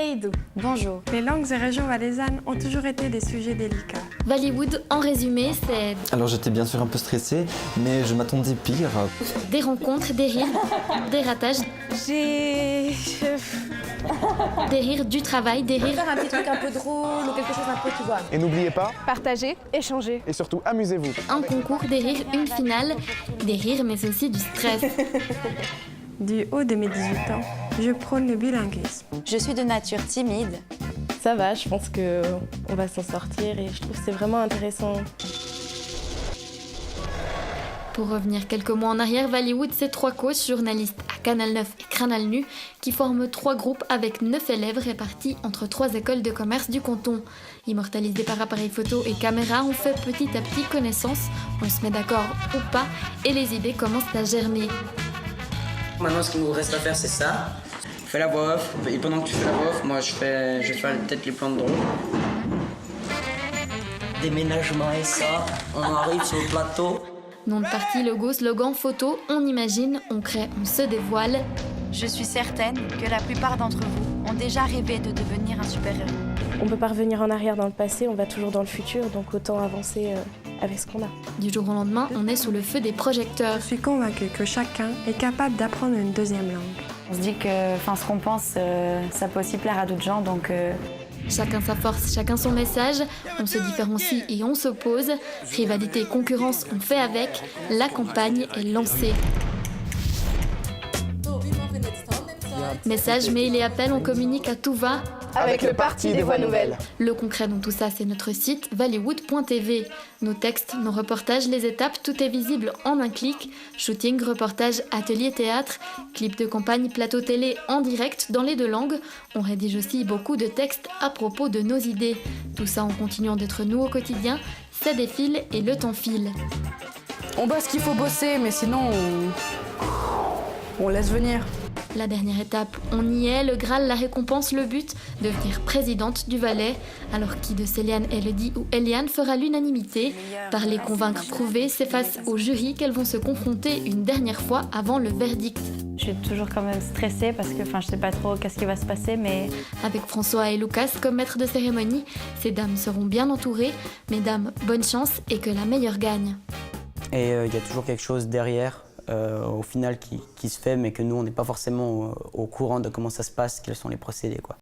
Seydou. Bonjour. Les langues et régions valaisannes ont toujours été des sujets délicats. Vallywood, en résumé, c'est Alors j'étais bien sûr un peu stressé, mais je m'attendais pire. des rencontres, des rires, des ratages, des rires, du travail, des rires. Faire un petit truc un peu drôle ou quelque chose un peu, tu vois. Et n'oubliez pas, Partagez, échangez. et surtout amusez-vous. Un concours, des rires, une finale, des rires mais aussi du stress. Du haut de mes 18 ans, je prône le bilinguisme. Je suis de nature timide. Ça va, je pense qu'on va s'en sortir et je trouve que c'est vraiment intéressant. Pour revenir quelques mois en arrière, Vallywood, c'est 3 coachs, journalistes à Canal 9 et Canal Nu, qui forment 3 groupes avec 9 élèves répartis entre 3 écoles de commerce du canton. Immortalisés par appareil photo et caméra, on fait petit à petit connaissance, on se met d'accord ou pas, et les idées commencent à germer. Maintenant, ce qu'il nous reste à faire, c'est ça. Fais la voix off, et pendant que tu fais la voix off, moi je fais peut-être les plans de drôle. Déménagement et ça, on arrive sur le plateau. Nom de parti, logo, slogan, photo, on imagine, on crée, on se dévoile. Je suis certaine que la plupart d'entre vous ont déjà rêvé de devenir un super-héros. On ne peut pas revenir en arrière dans le passé, on va toujours dans le futur, donc autant avancer avec ce qu'on a. Du jour au lendemain, on est sous le feu des projecteurs. Je suis convaincue que chacun est capable d'apprendre une deuxième langue. On se dit que ce qu'on pense, ça peut aussi plaire à d'autres gens, donc Chacun sa force, chacun son message, on se différencie et on s'oppose. Rivalité et concurrence, on fait avec. La campagne est lancée. Messages, mails et appels, on communique à tout va. Avec le Parti des Voix Nouvelles. Le concret dans tout ça, c'est notre site vallywood.tv. Nos textes, nos reportages, les étapes, tout est visible en un clic. Shooting, reportage, atelier théâtre, clips de campagne, plateau télé en direct dans les 2 langues. On rédige aussi beaucoup de textes à propos de nos idées. Tout ça en continuant d'être nous au quotidien. Ça défile et le temps file. On bosse ce qu'il faut bosser, mais sinon, on laisse venir. La dernière étape, on y est, le Graal, la récompense, le but, devenir présidente du Valais. Alors qui de Céliane, Elodie ou Eliane fera l'unanimité? Parler, convaincre, prouver, c'est face au jury qu'elles vont se confronter une dernière fois avant le verdict. je suis toujours quand même stressée parce que je sais pas trop qu'est-ce qui va se passer, mais Avec François et Lucas comme maîtres de cérémonie, ces dames seront bien entourées. Mesdames, bonne chance et que la meilleure gagne. Et il y a toujours quelque chose derrière, au final, qui se fait, mais que nous, on n'est pas forcément au courant de comment ça se passe, quels sont les procédés, quoi.